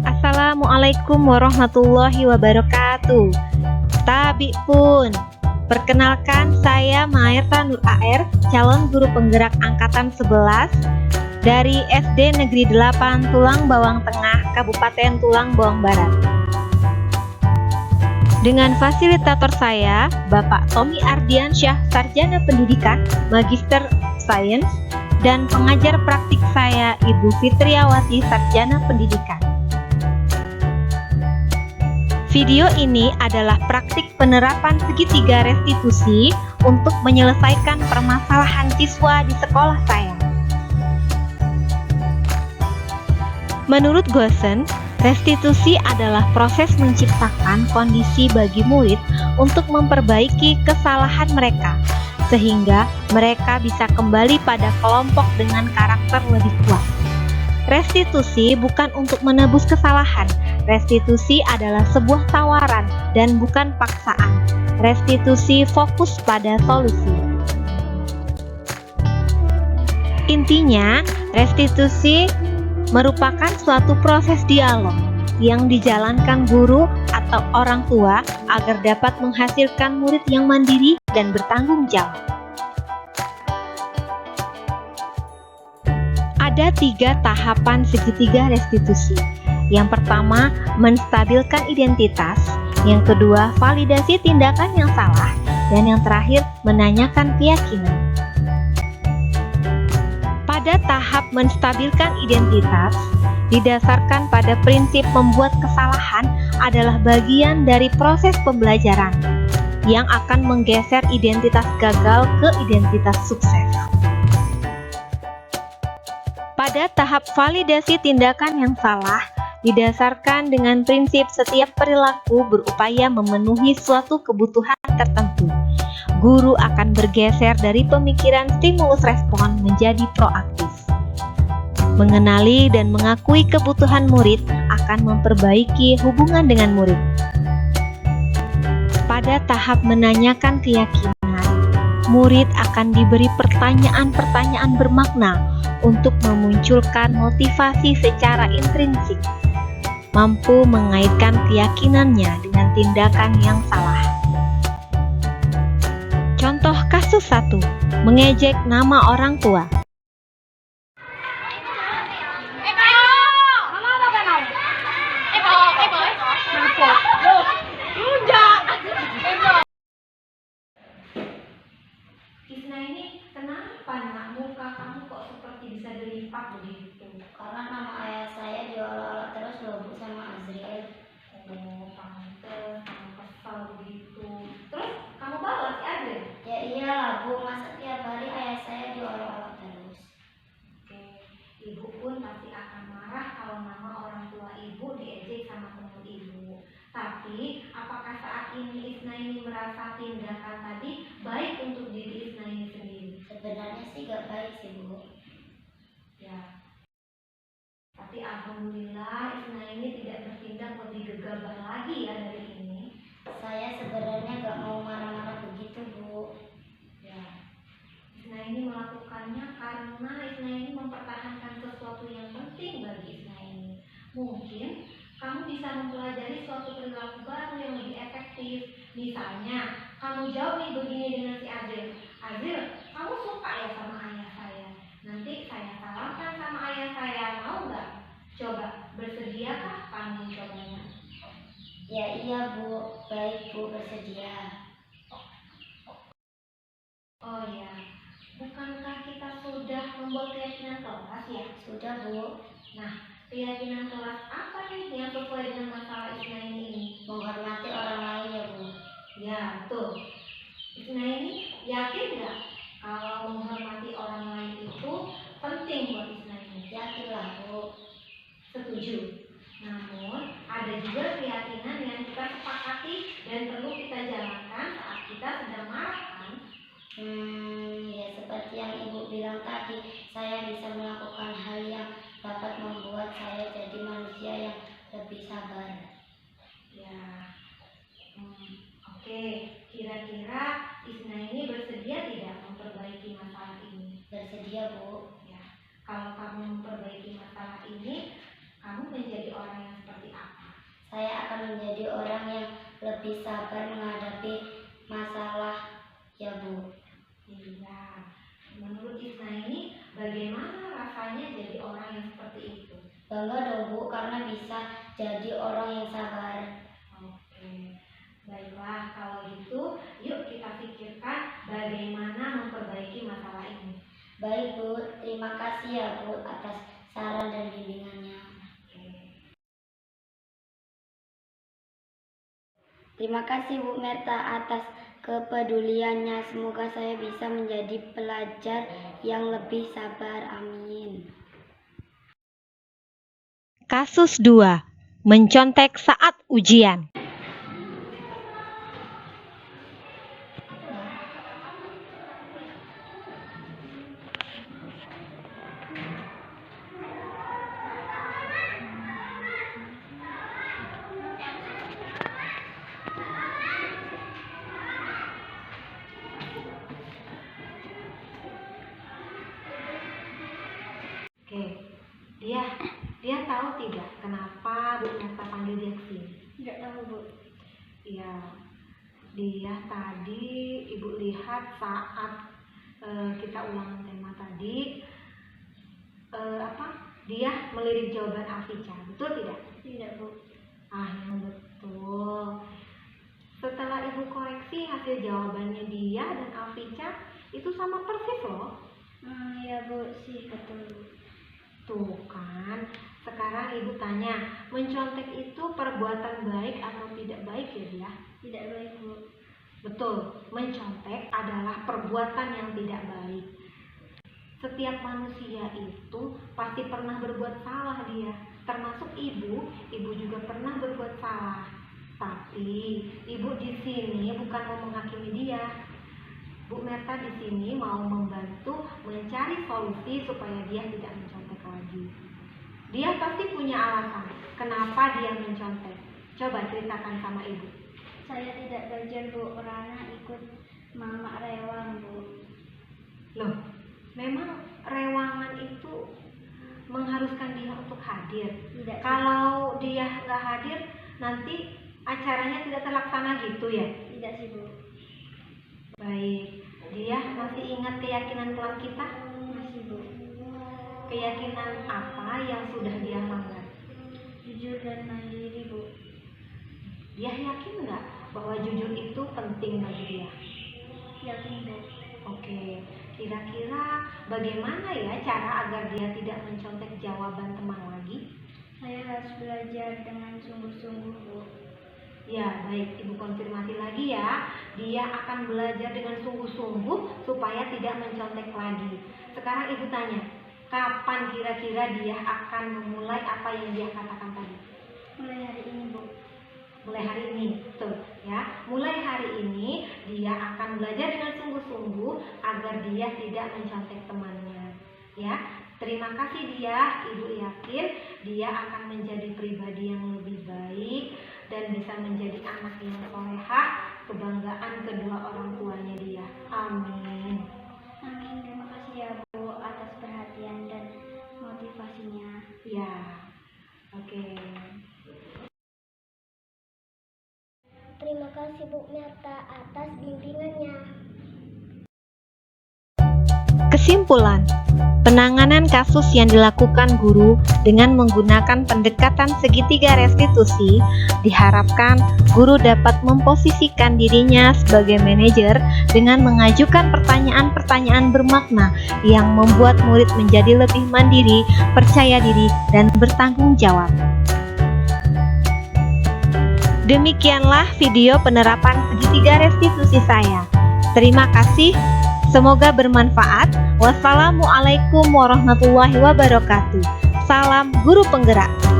Assalamualaikum warahmatullahi wabarakatuh. Tabi pun, perkenalkan saya Maerta Nur AR, calon guru penggerak angkatan 11 dari SD Negeri 8 Tulang Bawang Tengah, Kabupaten Tulang Bawang Barat. Dengan fasilitator saya, Bapak Tommy Ardiansyah, Sarjana Pendidikan, Magister Sains, dan pengajar praktik saya, Ibu Fitriawati, Sarjana Pendidikan. Video ini adalah praktik penerapan segitiga restitusi untuk menyelesaikan permasalahan siswa di sekolah saya. Menurut Goosen, restitusi adalah proses menciptakan kondisi bagi murid untuk memperbaiki kesalahan mereka, sehingga mereka bisa kembali pada kelompok dengan karakter lebih kuat. Restitusi bukan untuk menebus kesalahan. Restitusi adalah sebuah tawaran dan bukan paksaan. Restitusi fokus pada solusi. Intinya, restitusi merupakan suatu proses dialog yang dijalankan guru atau orang tua agar dapat menghasilkan murid yang mandiri dan bertanggung jawab. Ada 3 tahapan segitiga restitusi. Yang pertama, menstabilkan identitas. Yang kedua, validasi tindakan yang salah. Dan yang terakhir, menanyakan keyakinan. Pada tahap menstabilkan identitas, didasarkan pada prinsip membuat kesalahan adalah bagian dari proses pembelajaran yang akan menggeser identitas gagal ke identitas sukses. Pada tahap validasi tindakan yang salah, didasarkan dengan prinsip setiap perilaku berupaya memenuhi suatu kebutuhan tertentu. Guru akan bergeser dari pemikiran stimulus respon menjadi proaktif. Mengenali dan mengakui kebutuhan murid akan memperbaiki hubungan dengan murid. Pada tahap menanyakan keyakinan, murid akan diberi pertanyaan-pertanyaan bermakna untuk memunculkan motivasi secara intrinsik, mampu mengaitkan keyakinannya dengan tindakan yang salah. Contoh kasus 1, mengejek nama orang tua. Isna ini kenapa nak muka kamu kok seperti bisa dilipat begitu? Karena nama ayah saya diolok-olok terus loh Bu sama Azriel. Oh, pantes, kamu kesal begitu. Terus kamu balas si Azriel? Ya iyalah Bu, masa tiap hari ayah saya diolok-olok terus. Oke, ibu pun pasti akan marah kalau nama orang tua ibu diejek sama teman ibu. Tapi, apakah saat ini Isna ini merasa tindakan tadi baik untuk diri Isna ini sendiri? Sebenarnya sih gak baik sih Bu. Ya. Tapi alhamdulillah Isna ini tidak bertindak lebih gegabah lagi ya dari ini. Saya sebenarnya gak mau marah-marah begitu Bu. Ya. Isna ini melakukannya karena Isna ini mempertahankan sesuatu yang penting bagi Isna ini. Mungkin kamu bisa mempelajari suatu perilaku baru yang lebih efektif. Misalnya, kamu jawab nih begini dengan si Azril. Azril, kamu suka ya sama ayah saya? Nanti saya salamkan sama ayah saya, mau nggak? Coba, bersediakah kamu mencobanya? Ya iya Bu, baik Bu, bersedia. Oh ya, bukankah kita sudah membuat keyakinan kelas ya? Sudah Bu. Nah, keyakinan kelas apa nih yang sesuai dengan masalah Isna ini? Menghormati orang lain ya Bu. Ya, betul. Isna ini yakin nggak kalau menghormati orang lain itu penting buat Isna ini? Yakinlah Bu. Setuju. Namun, ada juga keyakinan yang kita sepakati dan perlu kita jalankan saat kita sedang marah kan? Ya seperti yang Ibu bilang tadi, saya bisa melakukan hal yang dapat membuat saya jadi manusia yang lebih sabar. Ya, oke. Kira-kira Isna ini bersedia tidak memperbaiki masalah ini? Bersedia. dia, Bu. Ya, kalau kamu memperbaiki masalah ini, kamu menjadi orang yang seperti apa? Saya akan menjadi orang yang lebih sabar menghadapi masalah, ya Bu. Iya. Menurut Isna ini, bagaimana rasanya jadi orang yang seperti itu? Bangga dong, Bu, karena bisa jadi orang yang sabar. Oke, baiklah kalau gitu, yuk kita pikirkan bagaimana memperbaiki masalah ini. Baik, Bu. Terima kasih ya, Bu, atas saran dan bimbingannya. Terima kasih Bu Merta atas kepeduliannya. Semoga saya bisa menjadi pelajar yang lebih sabar. Amin. Kasus 2. Mencontek saat ujian. Oke, dia tahu tidak kenapa Bu Merta panggil dia ke sini? Tidak tahu, Bu. Iya, dia tadi Ibu lihat saat kita ulangan tema tadi, dia melirik jawaban Afica, betul tidak? Tidak, Bu. Yang betul. Setelah Ibu koreksi hasil jawabannya dia dan Afica itu sama persis loh. Iya, Bu, sih betul. Tuh kan, sekarang Ibu tanya, mencontek itu perbuatan baik atau tidak baik ya dia? Tidak baik, Bu. Betul, mencontek adalah perbuatan yang tidak baik. Setiap manusia itu pasti pernah berbuat salah dia, termasuk Ibu juga pernah berbuat salah. Tapi Ibu di sini bukan mau menghakimi dia. Bu Merta di sini mau membantu mencari solusi supaya dia tidak mencontek lagi. Dia pasti punya alasan kenapa dia mencontek. Coba ceritakan sama Ibu. Saya tidak belajar, Bu, karena ikut mama rewang, Bu. Loh, memang rewangan itu mengharuskan dia untuk hadir. Tidak. Kalau dia nggak hadir, nanti acaranya tidak terlaksana gitu ya? Tidak sih, Bu. Baik, dia masih ingat keyakinan kelas kita? Masih, Bu. Keyakinan apa yang sudah dia langgar? Jujur dan mandiri, Bu. Dia yakin nggak bahwa jujur itu penting bagi dia? Yakin, Bu. Oke, kira-kira bagaimana ya cara agar dia tidak mencontek jawaban teman lagi? Saya harus belajar dengan sungguh-sungguh, Bu. Ya, baik, Ibu konfirmasi lagi ya. Dia akan belajar dengan sungguh-sungguh supaya tidak mencontek lagi. Sekarang Ibu tanya, kapan kira-kira dia akan memulai apa yang dia katakan tadi? Mulai hari ini, Bu. Mulai hari ini, betul ya. Mulai hari ini dia akan belajar dengan sungguh-sungguh agar dia tidak mencontek temannya. Ya, terima kasih dia. Ibu yakin dia akan menjadi pribadi yang lebih baik dan bisa menjadi anak yang solehah, kebanggaan kedua orang tuanya dia. Amin. Amin. Terima kasih ya, Bu, atas perhatian dan motivasinya. Ya, oke. Terima kasih Bu Merta atas bimbingannya. Kesimpulan, penanganan kasus yang dilakukan guru dengan menggunakan pendekatan segitiga restitusi diharapkan guru dapat memposisikan dirinya sebagai manajer dengan mengajukan pertanyaan-pertanyaan bermakna yang membuat murid menjadi lebih mandiri, percaya diri, dan bertanggung jawab. Demikianlah video penerapan segitiga restitusi saya. Terima kasih. Semoga bermanfaat. Wassalamualaikum warahmatullahi wabarakatuh. Salam guru penggerak.